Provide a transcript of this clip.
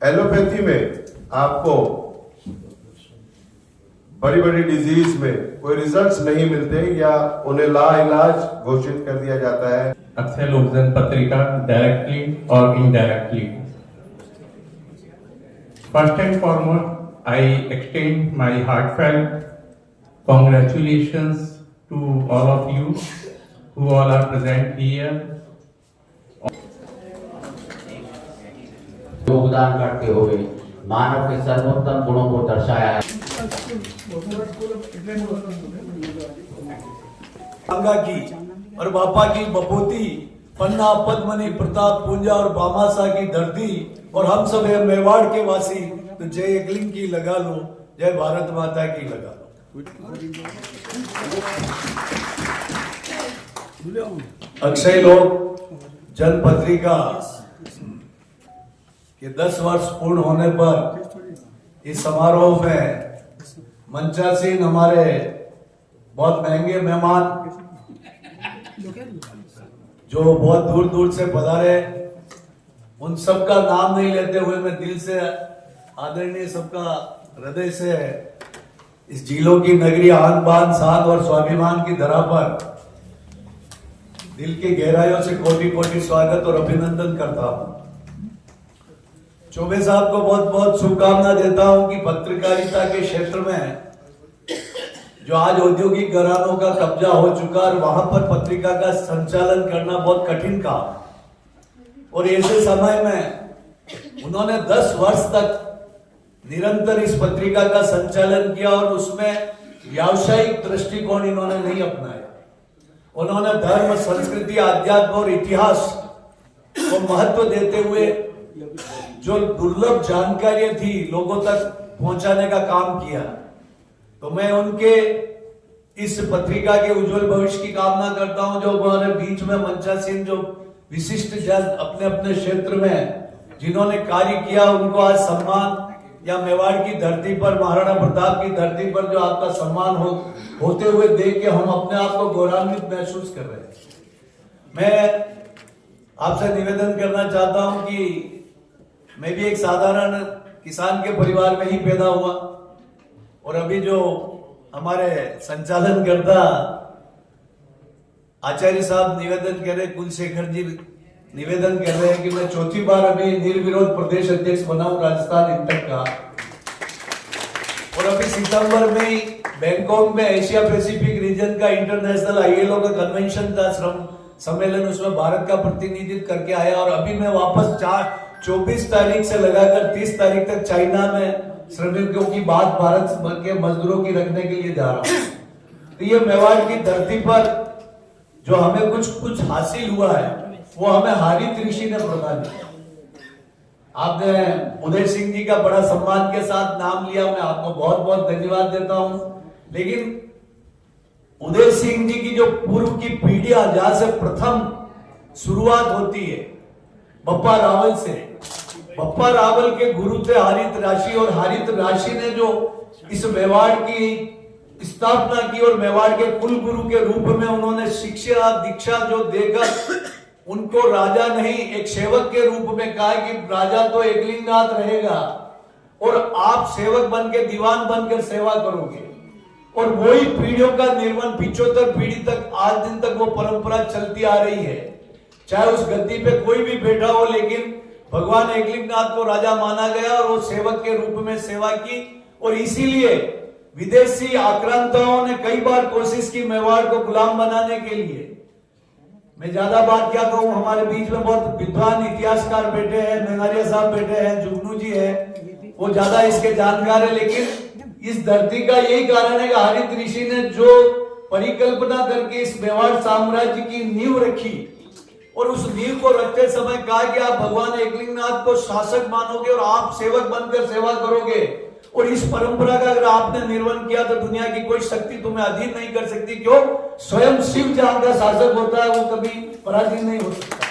Allopathy में आपको बड़ी बड़ी डिजीज में कोई रिजल्ट्स नहीं मिलते या उन्हें लाइलाज घोषित कर दिया जाता है। अक्षय लोकजन पत्रिका डायरेक्टली और indirectly. First and foremost, I extend my heartfelt congratulations to all of you who all are present here. योगदान करते हुए मानव के सर्वोत्तम गुणों को दर्शाया है। गंगा की और बापा की बपोती, पन्ना, पद्मनी, प्रताप, पूंजा और बामासा की धरती और हम सब है मेवाड़ के वासी, तो जय एकलिंग की लगा लो, जय भारत माता की लगा लो। अक्षय लोक जन पत्रिका के 10 वर्ष पूर्ण होने पर इस समारोह में मंचासीन हमारे बहुत महंगे मेहमान जो बहुत दूर दूर से पधारे, उन सबका नाम नहीं लेते हुए मैं दिल से आदरणीय सबका हृदय से इस झीलों की नगरी आन बान शान और स्वाभिमान की धरा पर दिल की गहराइयों से कोटि कोटि स्वागत और अभिनंदन करता हूं। चौबे साहब को बहुत बहुत शुभकामना देता हूं कि पत्रकारिता के क्षेत्र में जो आज औद्योगिक घरानों का कब्जा हो चुका है, वहां पर पत्रिका का संचालन करना बहुत कठिन काम, और ऐसे समय में उन्होंने 10 वर्ष तक निरंतर इस पत्रिका का संचालन किया और उसमें व्यावसायिक दृष्टिकोण इन्होंने नहीं अपनाया। उन्होंने धर्म, संस्कृति, आध्यात्म और इतिहास को महत्व देते हुए जो दुर्लभ जानकारियां थी लोगों तक पहुंचाने का काम किया। तो मैं उनके इस पत्रिका के उज्जवल भविष्य की कामना करता हूं। जो हमारे बीच में मंचासीन जो विशिष्ट जन अपने अपने क्षेत्र में जिन्होंने कार्य किया, उनको आज सम्मान या मेवाड़ की धरती पर, महाराणा प्रताप की धरती पर जो आपका सम्मान होते हुए देख के हम अपने आप को गौरवान्वित महसूस कर रहे हैं। मैं आपसे निवेदन करना चाहता हूं कि मैं भी एक साधारण किसान के परिवार में ही पैदा हुआ, और अभी जो हमारे संचालन करता आचार्य साहब निवेदन कर रहे, कुलशेखर जी निवेदन कर रहे हैं कि मैं चौथी बार अभी निर्विरोध प्रदेश अध्यक्ष बना हूं राजस्थान इंटक का, और अभी सितंबर में ही बैंकॉक में एशिया पैसिफिक रीजन का इंटरनेशनल आईएलओ का कन्वेंशन था, श्रम सम्मेलन, उसमें भारत का प्रतिनिधित्व करके आया, और अभी मैं वापस 24 तारीख से लगाकर 30 तारीख तक चाइना में श्रमिकों की बात भारत के मजदूरों की रखने के लिए जा रहा हूं। तो ये मेवाड़ की धरती पर जो हमें कुछ हासिल हुआ है, वो हमें हारित ऋषि ने प्रदान किया। आपने उदय सिंह जी का बड़ा सम्मान के साथ नाम लिया, मैं आपको बहुत बहुत धन्यवाद देता हूं। लेकिन उदय सिंह जी की जो पूर्व की पीढ़ियां, जहां से प्रथम शुरुआत होती है बप्पा रावल से, बप्पा रावल के गुरु थे हारित राशि, और हारित राशि ने जो इस मेवाड़ की स्थापना की और मेवाड़ के कुल गुरु के रूप में उन्होंने शिक्षा दीक्षा जो देकर उनको राजा नहीं एक सेवक के रूप में कहा कि राजा तो एकलिंगनाथ रहेगा और आप सेवक बन के दीवान बनकर सेवा करोगे, और वही पीढ़ियों का निर्माण 75 पीढ़ी तक आज दिन तक वो परंपरा चलती आ रही है। चाहे उस गद्दी पे कोई भी बैठा हो, लेकिन भगवान एकलिंगनाथ को राजा माना गया और वो सेवक के रूप में सेवा की, और इसीलिए विदेशी आक्रांताओं ने कई बार कोशिश की मेवाड़ को गुलाम बनाने के लिए। मैं ज्यादा बात क्या कहूं, हमारे बीच में बहुत विद्वान इतिहासकार बैठे हैं, मेघारिया साहब बैठे हैं, जुगनू जी है, वो ज्यादा इसके जानकार है, लेकिन इस धरती का यही कारण है कि हारित ऋषि ने जो परिकल्पना करके इस मेवाड़ साम्राज्य की नींव रखी, और उस नींव को रखते समय कहा कि आप भगवान एकलिंगनाथ को शासक मानोगे और आप सेवक बनकर सेवा करोगे, और इस परंपरा का अगर आपने निर्वहन किया तो दुनिया की कोई शक्ति तुम्हें अधीन नहीं कर सकती। क्यों? स्वयं शिव जहां का शासक होता है वो कभी पराधीन नहीं हो सकता।